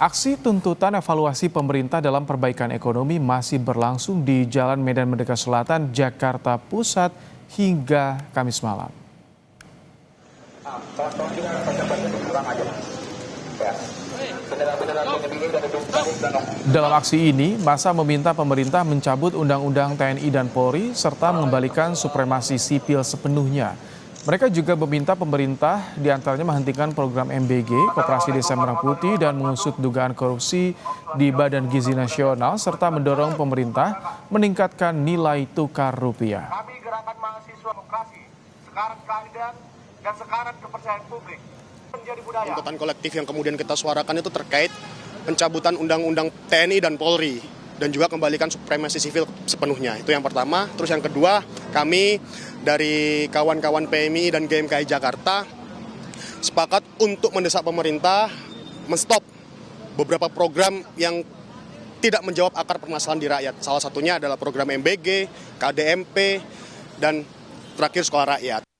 Aksi tuntutan evaluasi pemerintah dalam perbaikan ekonomi masih berlangsung di Jalan Medan Merdeka Selatan, Jakarta Pusat hingga Kamis malam. Dalam aksi ini, massa meminta pemerintah mencabut Undang-Undang TNI dan Polri serta mengembalikan supremasi sipil sepenuhnya. Mereka juga meminta pemerintah diantaranya menghentikan program MBG, Koperasi Desa Merah Putih, dan mengusut dugaan korupsi di Badan Gizi Nasional, serta mendorong pemerintah meningkatkan nilai tukar rupiah. Kami gerakan mahasiswa demokrasi, sekarat keadilan dan sekarat kepercayaan publik menjadi budaya. Tuntutan kolektif yang kemudian kita suarakan itu terkait pencabutan Undang-Undang TNI dan Polri dan juga kembalikan supremasi sivil sepenuhnya. Itu yang pertama. Terus yang kedua, kami dari kawan-kawan PMI dan GMKI Jakarta sepakat untuk mendesak pemerintah menstop beberapa program yang tidak menjawab akar permasalahan di rakyat. Salah satunya adalah program MBG, KDMP, dan terakhir sekolah rakyat.